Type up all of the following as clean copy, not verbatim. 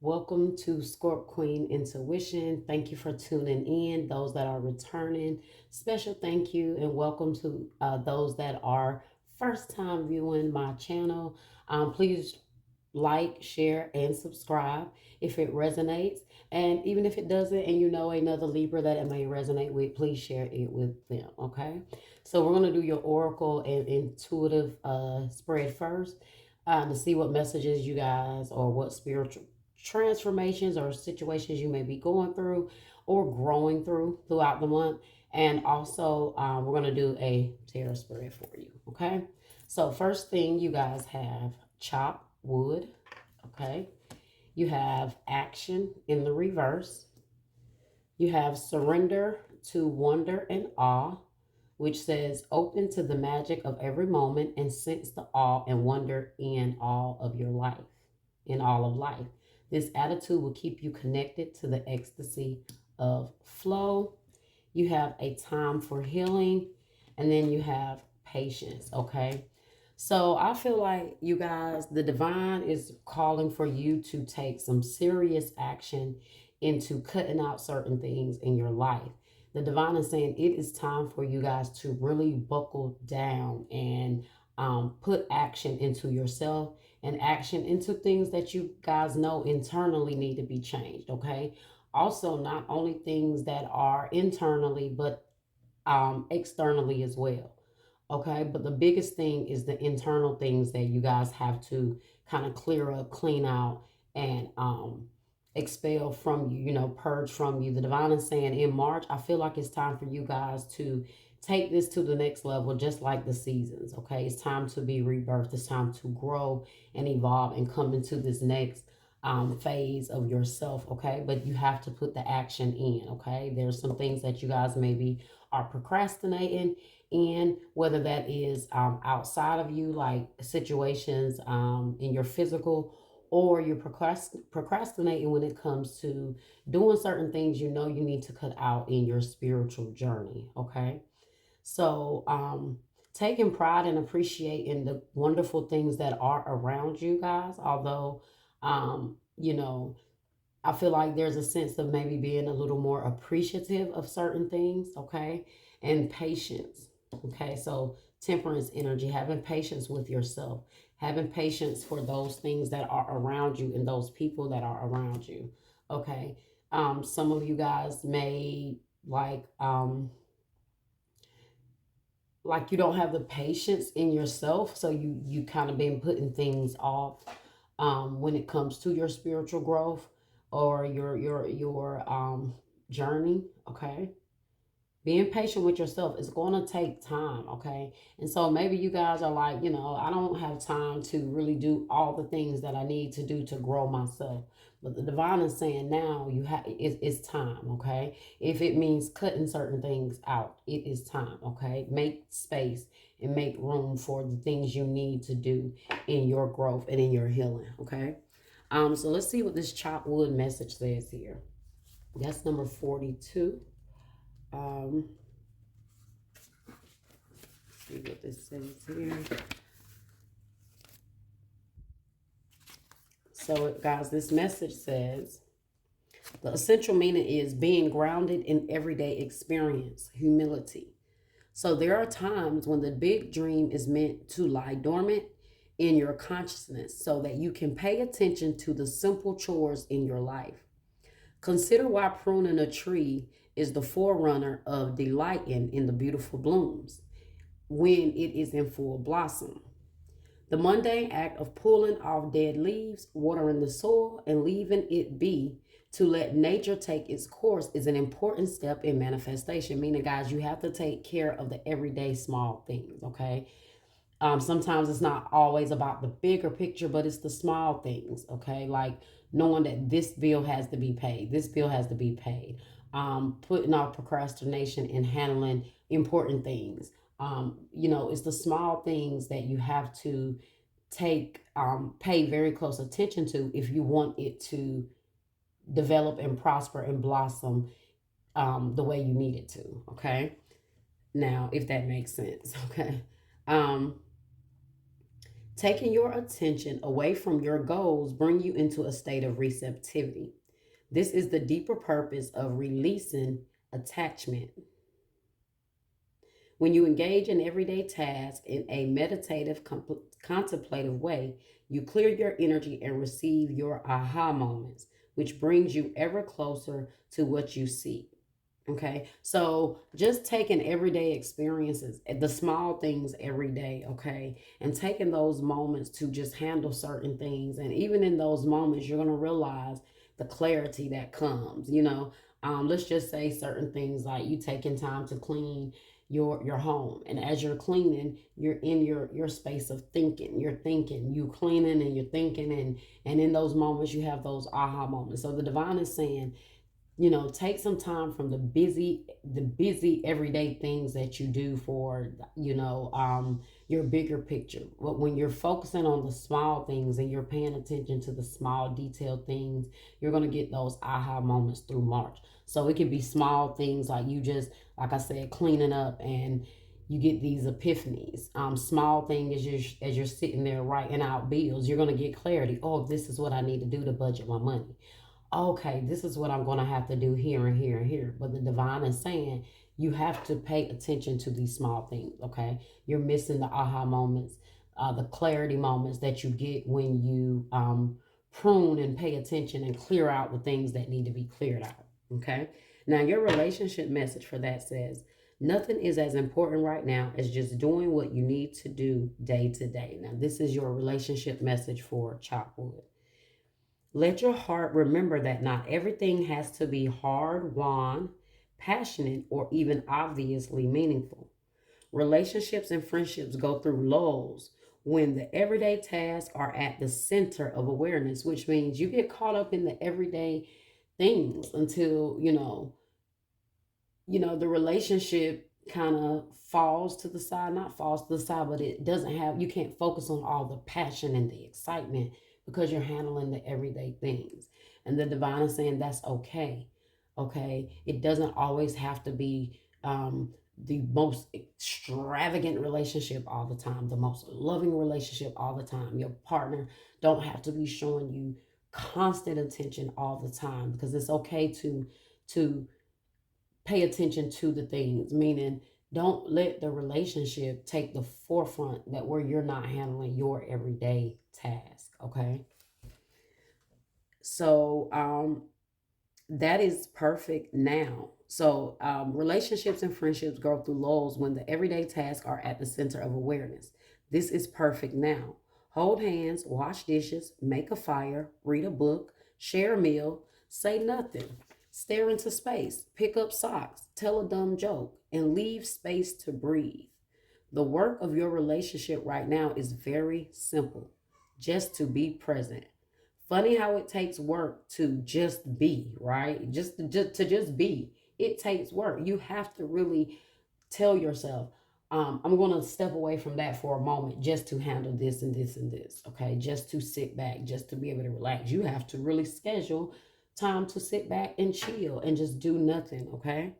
Welcome to Scorp Queen Intuition. Thank you for tuning in. Those that are returning, special thank you and welcome to those that are first time viewing my channel. Please like, share, and subscribe if it resonates. And even if it doesn't, and you know another Libra that it may resonate with, please share it with them. Okay. So we're going to do your oracle and intuitive spread first to see what messages you guys or what spiritual transformations or situations you may be going through or growing through throughout the month. And also, we're going to do a tarot spread for you. Okay. So, first thing you guys have chop wood. Okay. You have action in the reverse. You have surrender to wonder and awe, which says open to the magic of every moment and sense the awe and wonder in all of your life, in all of life. This attitude will keep you connected to the ecstasy of flow. You have a time for healing, and then you have patience, okay? So I feel like you guys, the divine is calling for you to take some serious action into cutting out certain things in your life. The divine is saying it is time for you guys to really buckle down and put action into yourself and action into things that you guys know internally need to be changed, okay? Also, not only things that are internally, but externally as well. Okay, but the biggest thing is the internal things that you guys have to kind of clear up, clean out, and expel from you, purge from you. The divine is saying in March, I feel like it's time for you guys to take this to the next level, just like the seasons. Okay, it's time to be rebirthed, it's time to grow and evolve and come into this next phase of yourself. Okay, but you have to put the action in. Okay, there's some things that you guys maybe are procrastinating in, whether that is outside of you, like situations in your physical, or you're procrastinating when it comes to doing certain things you know you need to cut out in your spiritual journey. Okay, so taking pride and appreciating the wonderful things that are around you guys, although I feel like there's a sense of maybe being a little more appreciative of certain things, okay? And patience, okay? So, temperance energy, having patience with yourself, having patience for those things that are around you and those people that are around you, okay? Some of you guys may like you don't have the patience in yourself, so you kind of been putting things off when it comes to your spiritual growth or your journey. Okay, being patient with yourself is going to take time. Okay, and so maybe you guys are like, I don't have time to really do all the things that I need to do to grow myself. But the divine is saying now it's time. Okay, if it means cutting certain things out, it is time. Okay, make space and make room for the things you need to do in your growth and in your healing. Okay, so let's see what this chop wood message says here. That's number 42. um see what this says here. So, guys, this message says the essential meaning is being grounded in everyday experience, humility. So, there are times when the big dream is meant to lie dormant in your consciousness so that you can pay attention to the simple chores in your life. Consider why pruning a tree is the forerunner of delighting in the beautiful blooms when it is in full blossom. The mundane act of pulling off dead leaves, watering the soil, and leaving it be to let nature take its course is an important step in manifestation. Meaning, guys, you have to take care of the everyday small things, okay? Sometimes it's not always about the bigger picture, but it's the small things, okay? Like knowing that this bill has to be paid, this bill has to be paid, putting off procrastination and handling important things. It's the small things that you have to pay very close attention to if you want it to develop and prosper and blossom the way you need it to, okay? Now, if that makes sense, okay? Um, Taking your attention away from your goals bring you into a state of receptivity. This is the deeper purpose of releasing attachment. When you engage in everyday tasks in a meditative, contemplative way, you clear your energy and receive your aha moments, which brings you ever closer to what you seek. Okay, so just taking everyday experiences, the small things every day, okay, and taking those moments to just handle certain things. And even in those moments, you're going to realize the clarity that comes, let's just say certain things like you taking time to clean your home, and as you're cleaning, you're in your space of thinking, you cleaning and you're thinking, and in those moments you have those aha moments. So the divine is saying, take some time from the busy everyday things that you do for your bigger picture. But when you're focusing on the small things and you're paying attention to the small detailed things, you're going to get those aha moments through March. So it could be small things like you just, like I said, cleaning up, and you get these epiphanies. Small thing as you're sitting there writing out bills, you're going to get clarity. Oh, this is what I need to do to budget my money. Okay, this is what I'm going to have to do here and here and here. But the divine is saying you have to pay attention to these small things, okay? You're missing the aha moments, the clarity moments that you get when you prune and pay attention and clear out the things that need to be cleared out, okay? Now, your relationship message for that says, nothing is as important right now as just doing what you need to do day to day. Now, this is your relationship message for Chalkwood. Let your heart remember that not everything has to be hard won, passionate, or even obviously meaningful. Relationships and friendships go through lulls when the everyday tasks are at the center of awareness, which means you get caught up in the everyday things until, the relationship kind of falls to the side, not falls to the side, but it doesn't have, you can't focus on all the passion and the excitement because you're handling the everyday things. And the divine is saying that's okay. Okay. It doesn't always have to be the most extravagant relationship all the time, the most loving relationship all the time. Your partner don't have to be showing you constant attention all the time, because it's okay to pay attention to the things, meaning don't let the relationship take the forefront that where you're not handling your everyday task. Okay, so that is perfect now. So relationships and friendships go through lulls when the everyday tasks are at the center of awareness. This is perfect now. Hold hands, wash dishes, make a fire, read a book, share a meal, say nothing, stare into space, pick up socks, tell a dumb joke, and leave space to breathe. The work of your relationship right now is very simple, just to be present. Funny how it takes work to just be, right? Just be. It takes work. You have to really tell yourself, I'm going to step away from that for a moment just to handle this and this and this, okay? Just to sit back, just to be able to relax. You have to really schedule time to sit back and chill and just do nothing, okay?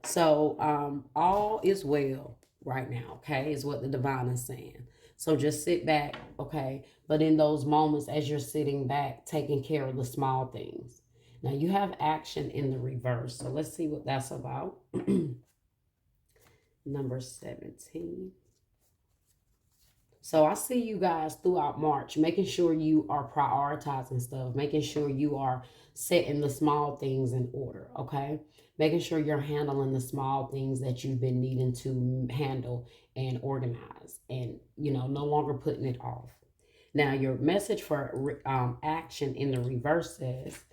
So all is well right now, okay, is what the divine is saying. So just sit back, okay? But in those moments, as you're sitting back, taking care of the small things. Now you have action in the reverse. So let's see what that's about. Number 17. So I see you guys throughout March, making sure you are prioritizing stuff, making sure you are setting the small things in order, okay? Making sure you're handling the small things that you've been needing to handle and organize, and, no longer putting it off. Now, your message for action in the reverse says,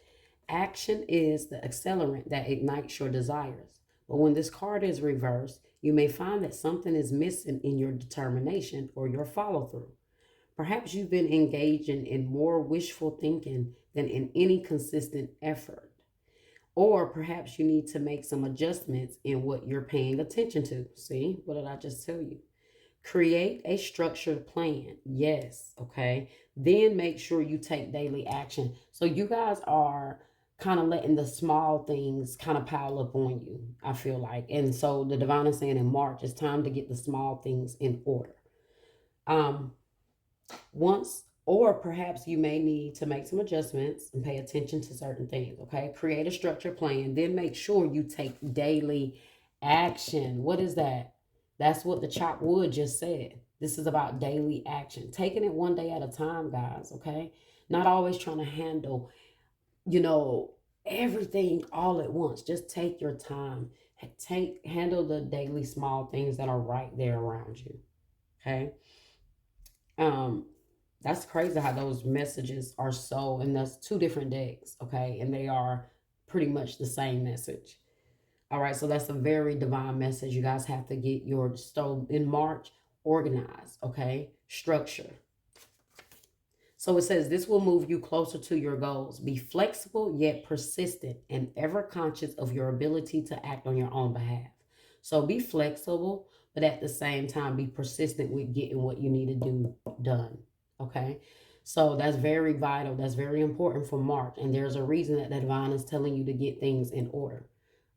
action is the accelerant that ignites your desires. But when this card is reversed, you may find that something is missing in your determination or your follow through. Perhaps you've been engaging in more wishful thinking than in any consistent effort. Or perhaps you need to make some adjustments in what you're paying attention to. See, what did I just tell you? Create a structured plan. Yes, okay. Then make sure you take daily action. So you guys are kind of letting the small things kind of pile up on you, I feel like. And so the divine is saying in March, it's time to get the small things in order. Um, Once, or perhaps you may need to make some adjustments and pay attention to certain things, okay? Create a structured plan, then make sure you take daily action. What is that? That's what the chop wood just said. This is about daily action, taking it one day at a time, guys, okay? Not always trying to handle, you know, everything all at once. Just take your time. Handle the daily small things that are right there around you, okay? Um, that's crazy how those messages are so, and that's two different decks, okay? And they are pretty much the same message. All right, so that's a very divine message. You guys have to get your stove in March organized, okay? Structure. So it says this will move you closer to your goals. Be flexible yet persistent and ever conscious of your ability to act on your own behalf. So be flexible, but at the same time be persistent with getting what you need to do done. Okay? So that's very vital. That's very important for March. And there's a reason that the divine is telling you to get things in order.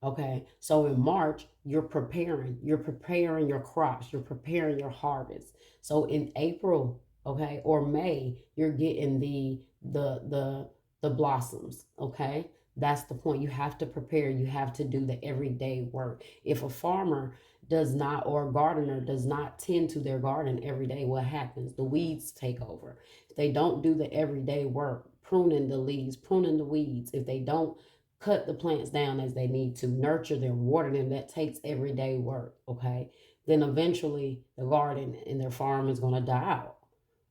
Okay? So in March, you're preparing. You're preparing your crops. You're preparing your harvest. So in April, okay, or May, you're getting the blossoms, okay? That's the point. You have to prepare. You have to do the everyday work. If a farmer does not, or a gardener does not tend to their garden every day, what happens? The weeds take over. If they don't do the everyday work, pruning the leaves, pruning the weeds, if they don't cut the plants down as they need to, nurture them, water them, that takes everyday work, okay? Then eventually the garden and their farm is going to die out.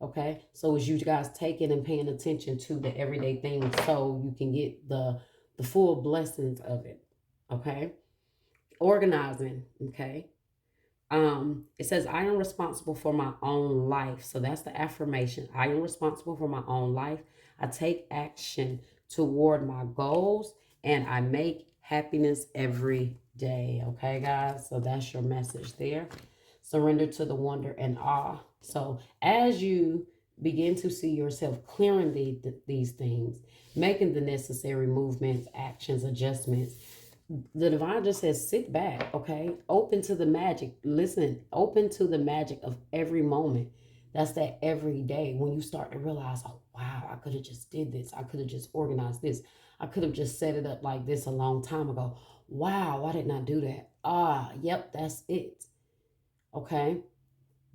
Okay, so as you guys taking and paying attention to the everyday things, so you can get the full blessings of it. Okay, organizing. Okay, it says I am responsible for my own life. So that's the affirmation. I am responsible for my own life. I take action toward my goals, and I make happiness every day. Okay, guys. So that's your message there. Surrender to the wonder and awe. So as you begin to see yourself clearing these things, making the necessary movements, actions, adjustments, the divine just says sit back, okay? Open to the magic. Listen, open to the magic of every moment. That's that every day when you start to realize, oh wow, I could have just did this. I could have just organized this. I could have just set it up like this a long time ago. Wow, why didn't I do that? Ah, yep, that's it. Okay?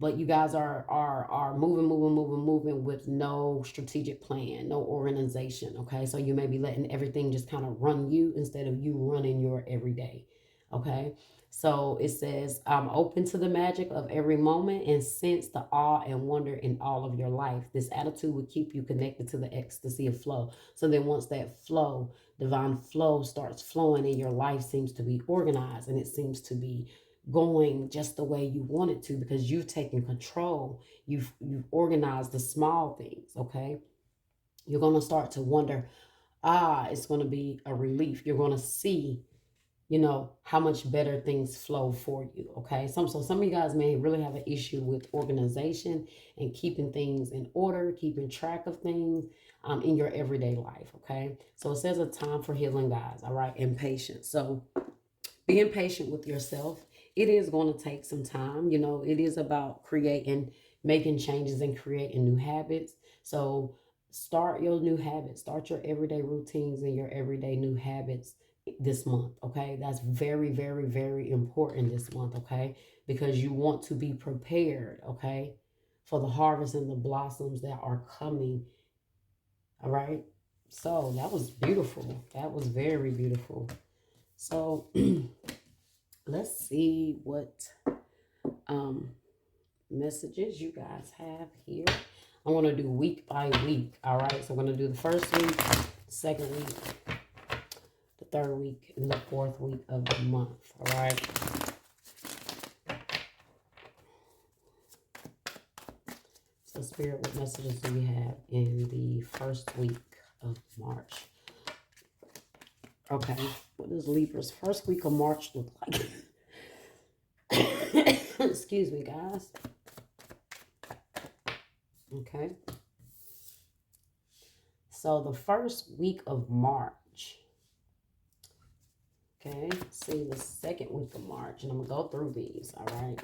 But you guys are moving with no strategic plan, no organization. Okay, so you may be letting everything just kind of run you instead of you running your everyday. Okay, so it says I'm open to the magic of every moment and sense the awe and wonder in all of your life. This attitude would keep you connected to the ecstasy of flow. So then once that flow, divine flow, starts flowing and your life seems to be organized and it seems to be going just the way you want it to, because you've taken control. You've organized the small things. Okay, you're going to start to wonder, it's going to be a relief. You're going to see, how much better things flow for you. Okay, so some of you guys may really have an issue with organization and keeping things in order, keeping track of things in your everyday life. Okay, so it says a time for healing, guys. All right, and patience. So being patient with yourself. It is going to take some time. It is about creating, making changes and creating new habits. So start your new habits, start your everyday routines and your everyday new habits this month. Okay, that's very, very, very important this month. Okay, because you want to be prepared, okay, for the harvest and the blossoms that are coming. All right, so that was beautiful. That was very beautiful. So let's see what um, messages you guys have here. I'm going to do week by week. All right. So I'm going to do the first week, second week, the third week, and the fourth week of the month. All right. So Spirit, what messages do we have in the first week of March? Okay. What does Libra's first week of March look like? Excuse me, guys. Okay. So the first week of March. Okay. See the second week of March. And I'm going to go through these. All right.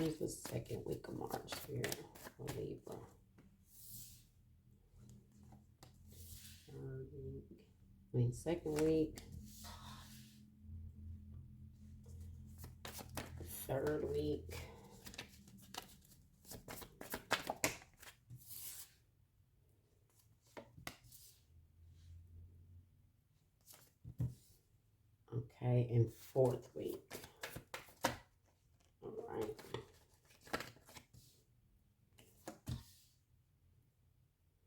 Here's the second week of March here for Libra. Second week, third week, okay, and fourth week. All right.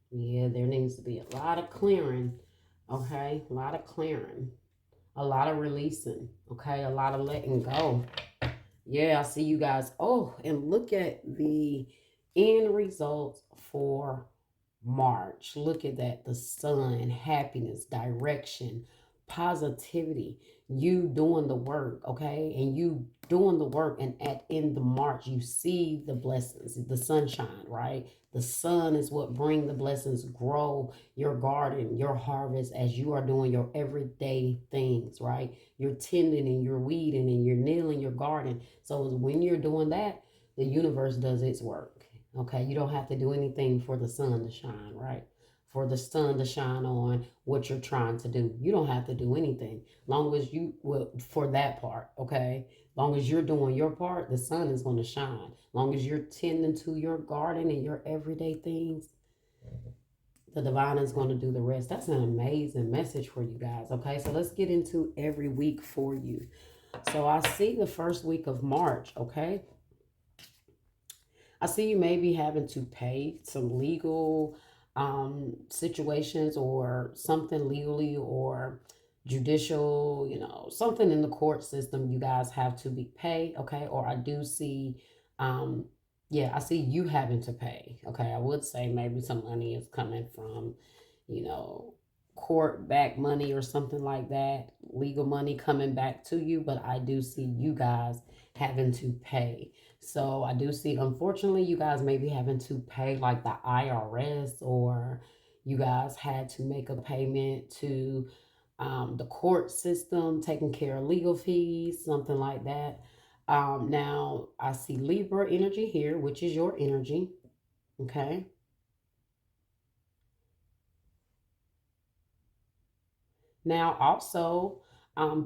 Yeah, there needs to be a lot of clearing, okay? A lot of clearing, a lot of releasing, okay? A lot of letting go. Yeah, I see you guys. Oh, and look at the end results for March. Look at that. The sun, happiness, direction, positivity. You doing the work, okay? And you doing the work, and at in the March, you see the blessings, the sunshine, right? The sun is what bring the blessings, grow your garden, your harvest as you are doing your everyday things, right? You're tending and you're weeding and you're kneeling your garden. So when you're doing that, the universe does its work. Okay, you don't have to do anything for the sun to shine, right? For the sun to shine on what you're trying to do. You don't have to do anything. Long as you, well, for that part, okay? Long as you're doing your part, the sun is going to shine. Long as you're tending to your garden and your everyday things, the divine is going to do the rest. That's an amazing message for you guys, okay? So let's get into every week for you. So I see the first week of March, okay? I see you may be having to pay some legal situations or something legally or judicial, something in the court system you guys have to be paid, okay? Or I do see, yeah, I see you having to pay, okay? I would say maybe some money is coming from, you know, court back money or something like that, legal money coming back to you, but I do see you guys having to pay. So I do see, unfortunately, you guys may be having to pay like the IRS, or you guys had to make a payment to the court system, taking care of legal fees, something like that. Now, I see Libra energy here, which is your energy. Okay. Now, also,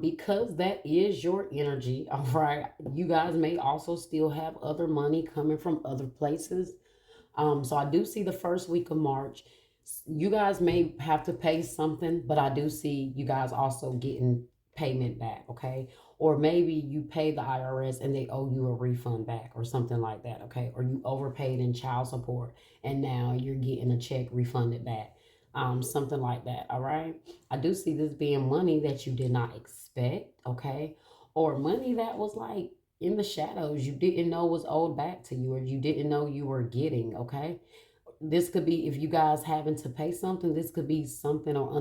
because that is your energy, all right, you guys may also still have other money coming from other places. So I do see the first week of March. You guys may have to pay something, but I do see you guys also getting payment back, okay? Or maybe you pay the IRS and they owe you a refund back or something like that, okay? Or you overpaid in child support and now you're getting a check refunded back. Something like that, all right? I do see this being money that you did not expect, okay? Or money that was like in the shadows you didn't know was owed back to you or you didn't know you were getting, okay? This could be, if you guys having to pay something, this could be something or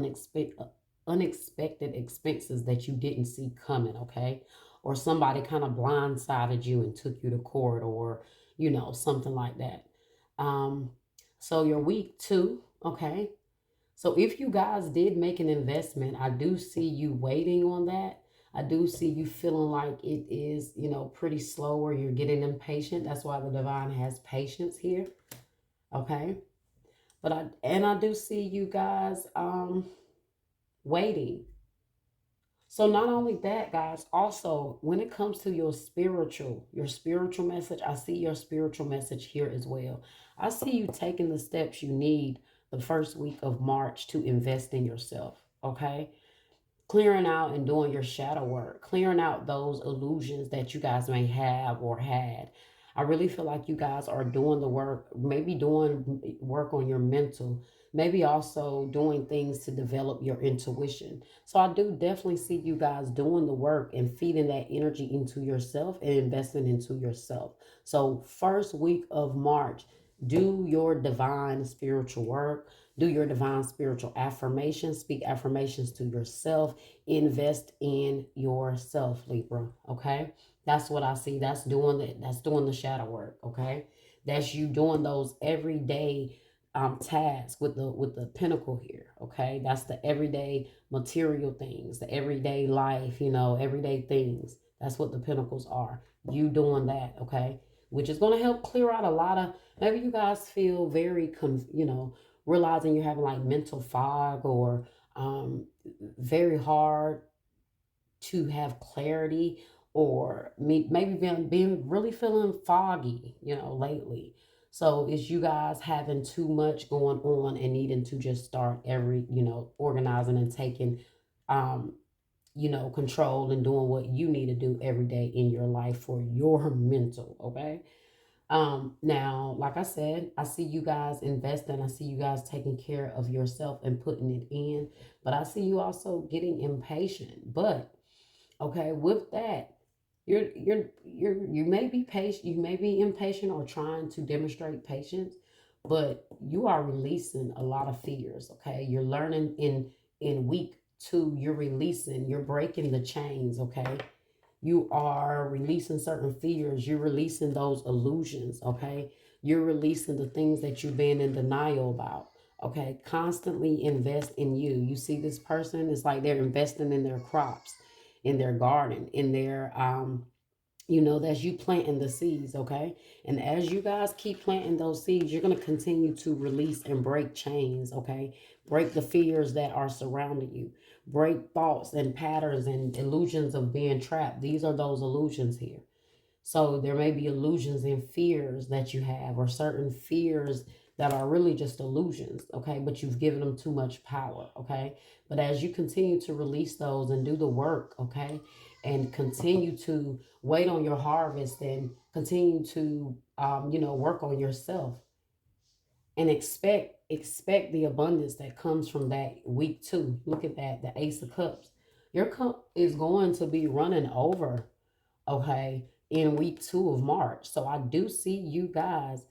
unexpected expenses that you didn't see coming, okay? Or somebody kind of blindsided you and took you to court, or something like that. um so your week two, okay? So if you guys did make an investment, I do see you waiting on that. I do see you feeling like it is, pretty slow, or you're getting impatient. That's why the divine has patience here. Okay. I do see you guys waiting. So not only that, guys, also when it comes to your spiritual message, I see your spiritual message here as well. I see you taking the steps you need the first week of March to invest in yourself. Okay, clearing out and doing your shadow work, clearing out those illusions that you guys may have or had. I really feel like you guys are doing the work, maybe doing work on your mental, maybe also doing things to develop your intuition. So I do definitely see you guys doing the work and feeding that energy into yourself and investing into yourself. So first week of March, do your divine spiritual work, do your divine spiritual affirmations, speak affirmations to yourself, invest in yourself, Libra. Okay, that's what I see. That's doing the shadow work. Okay, that's you doing those everyday tasks with the pinnacle here. Okay, that's the everyday material things, the everyday life, everyday things. That's what the pinnacles are. You doing that. Okay, which is going to help clear out a lot of, maybe you guys feel very, realizing you're having like mental fog, or um, very hard to have clarity, or maybe being really feeling foggy, lately. So it's you guys having too much going on and needing to just start organizing and taking, um, control and doing what you need to do every day in your life for your mental, okay? Now, like I said, I see you guys investing. I see you guys taking care of yourself and putting it in, but I see you also getting impatient. But okay, with that, you may be patient, you may be impatient or trying to demonstrate patience, but you are releasing a lot of fears. Okay, you're learning in week two. You're releasing, you're breaking the chains. Okay, you are releasing certain fears, you're releasing those illusions. Okay, you're releasing the things that you've been in denial about. Okay, constantly invest in you. You see this person, it's like they're investing in their crops, in their garden, in their that's you planting the seeds. Okay, and as you guys keep planting those seeds, you're going to continue to release and break chains. Okay, break the fears that are surrounding you, break thoughts and patterns and illusions of being trapped. These are those illusions here. So there may be illusions and fears that you have, or certain fears that are really just illusions, okay? But you've given them too much power, okay? But as you continue to release those and do the work, okay, and continue to wait on your harvest, and continue to, work on yourself, and expect the abundance that comes from that week two. Look at that, the Ace of Cups. Your cup is going to be running over, okay, in week two of March. So I do see you guys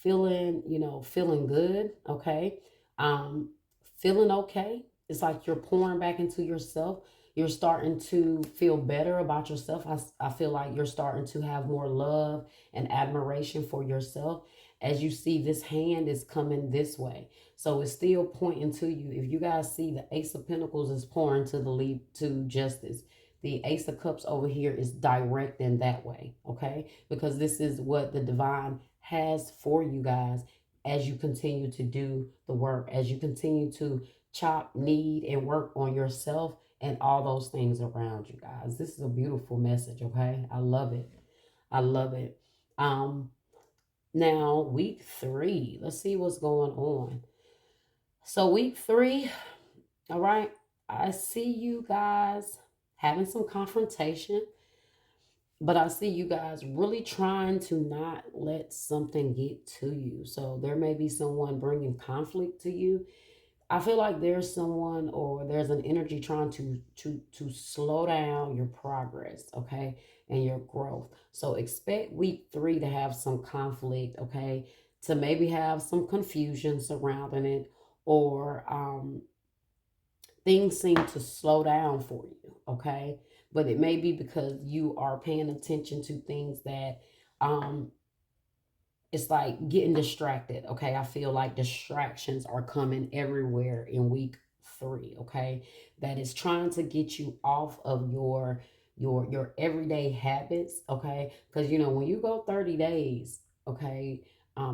feeling, feeling good, okay, um, feeling okay. It's like you're pouring back into yourself. You're starting to feel better about yourself. I feel like you're starting to have more love and admiration for yourself, as you see this hand is coming this way. So it's still pointing to you. If you guys see, the Ace of Pentacles is pouring to the lead to justice, the Ace of Cups over here is directing that way, okay? Because this is what the divine has for you guys as you continue to do the work, as you continue to chop, knead, and work on yourself and all those things around you guys. This is a beautiful message, okay? I love it. I love it. Um, Now, week three, let's see what's going on. So, week three, all right, I see you guys having some confrontation, but I see you guys really trying to not let something get to you. So there may be someone bringing conflict to you. I feel like there's someone, or there's an energy trying to slow down your progress, okay, and your growth. So expect week three to have some conflict, okay, to maybe have some confusion surrounding it, or things seem to slow down for you, okay? But it may be because you are paying attention to things that um it's like getting distracted, okay? I feel like distractions are coming everywhere in week three, okay? That is trying to get you off of your everyday habits, okay? Because when you go 30 days, okay,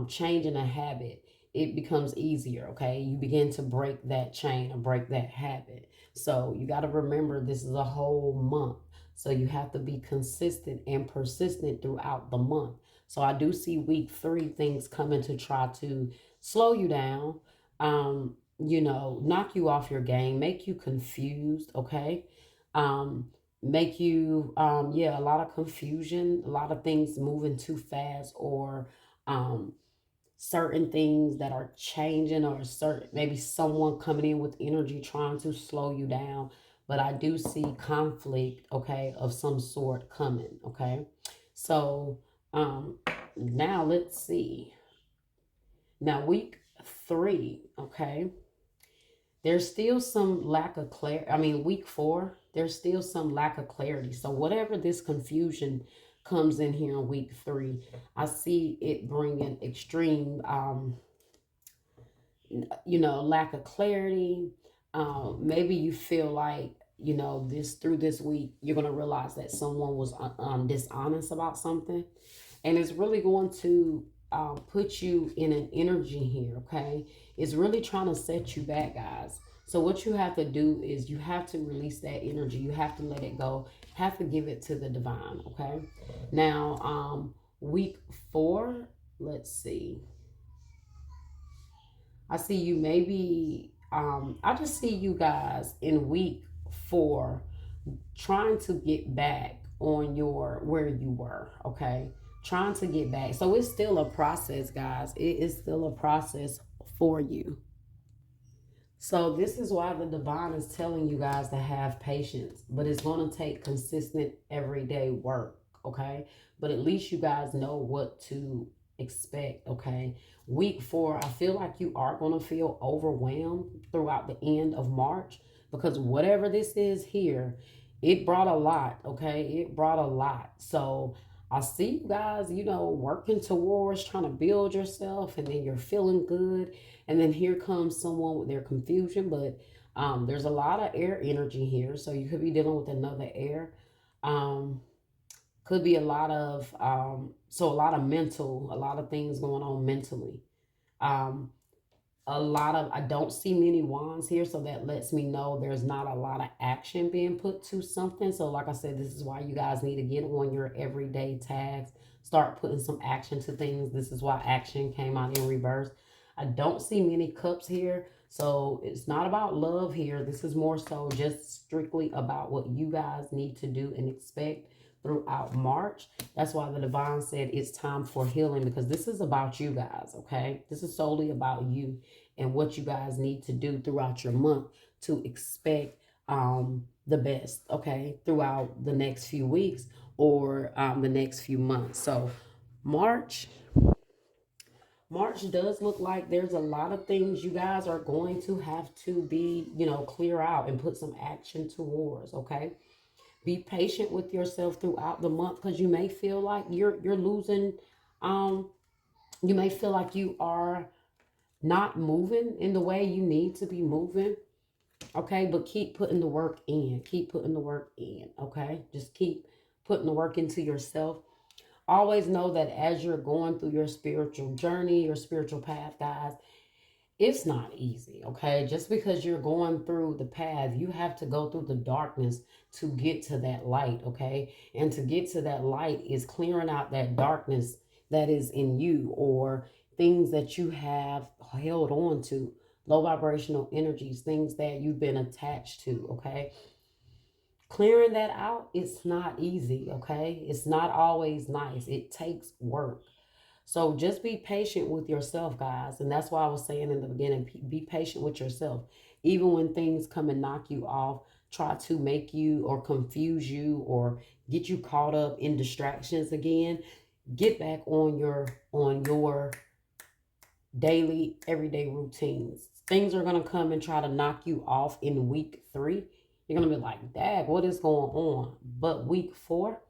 changing a habit, it becomes easier, okay? You begin to break that chain or break that habit. So you got to remember, this is a whole month. So you have to be consistent and persistent throughout the month. So I do see week three things coming to try to slow you down, knock you off your game, make you confused, okay? Make you, yeah, a lot of confusion, a lot of things moving too fast, or um, certain things that are changing, or certain, maybe someone coming in with energy trying to slow you down. But I do see conflict, okay, of some sort coming, okay? So now let's see. Now week three, okay, there's still some lack of clarity. I mean, week four, there's still some lack of clarity. So whatever this confusion comes in here in week three, I see it bringing extreme lack of clarity. Maybe you feel like, this through this week, you're going to realize that someone was dishonest about something. And it's really going to put you in an energy here, okay? It's really trying to set you back, guys. So what you have to do is you have to release that energy. You have to let it go. Have to give it to the divine, okay? Now, week 4, let's see. I see you maybe I just see you guys in week 4 trying to get back on your where you were, okay? Trying to get back. So it's still a process, guys. It is still a process for you. So this is why the divine is telling you guys to have patience, but it's going to take consistent everyday work, okay? But at least you guys know what to expect, okay? Week 4, I feel like you are going to feel overwhelmed throughout the end of March because whatever this is here, it brought a lot, okay? It brought a lot. So I see you guys, working towards trying to build yourself, and then you're feeling good, and then here comes someone with their confusion. But there's a lot of air energy here, so you could be dealing with another air. Um, could be a lot of a lot of mental, a lot of things going on mentally. Um, I don't see many wands here, so that lets me know there's not a lot of action being put to something. So like I said, this is why you guys need to get on your everyday tags, start putting some action to things. This is why action came out in reverse. I don't see many cups here, so it's not about love here. This is more so just strictly about what you guys need to do and expect throughout March. That's why the divine said it's time for healing, because this is about you guys, okay? This is solely about you and what you guys need to do throughout your month to expect the best, okay, throughout the next few weeks or the next few months. So March does look like there's a lot of things you guys are going to have to be, clear out and put some action towards, okay? Be patient with yourself throughout the month, because you may feel like you're losing you may feel like you are not moving in the way you need to be moving, okay? But keep putting the work in. Keep putting the work in, okay? Just keep putting the work into yourself. Always know that as you're going through your spiritual journey, your spiritual path, guys, it's not easy, okay? Just because you're going through the path, you have to go through the darkness to get to that light, okay? And to get to that light is clearing out that darkness that is in you, or things that you have held on to, low vibrational energies, things that you've been attached to, okay? Clearing that out, it's not easy, okay? It's not always nice. It takes work. So just be patient with yourself, guys. And that's why I was saying in the beginning, be patient with yourself. Even when things come and knock you off, try to make you or confuse you or get you caught up in distractions again, get back on your daily, everyday routines. Things are going to come and try to knock you off in week 3. You're going to be like, Dag, what is going on? But week 4,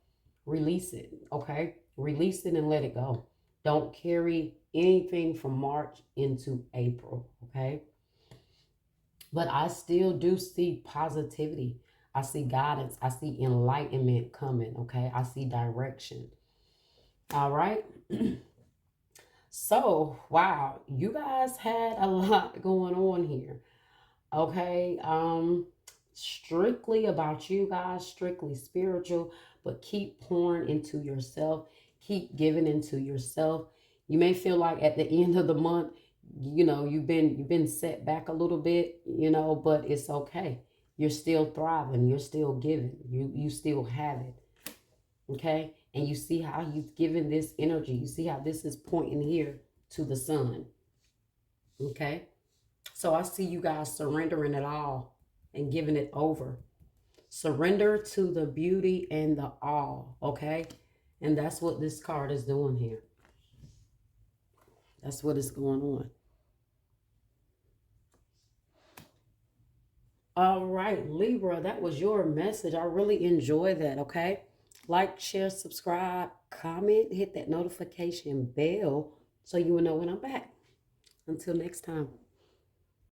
release it, okay? Release it and let it go. Don't carry anything from March into April, okay? But I still do see positivity. I see guidance. I see enlightenment coming, okay? I see direction. All right? So, wow, you guys had a lot going on here. Okay, strictly about you guys, strictly spiritual, but keep pouring into yourself, keep giving into yourself. You may feel like at the end of the month, you've been set back a little bit, but it's okay. You're still thriving, you're still giving, you still have it. Okay, and you see how he's given this energy, you see how this is pointing here to the sun. Okay, so I see you guys surrendering it all and giving it over. Surrender to the beauty and the all, okay? And that's what this card is doing here. That's what is going on. All right, Libra, that was your message. I really enjoy that, okay? Like, share, subscribe, comment, hit that notification bell so you will know when I'm back. Until next time.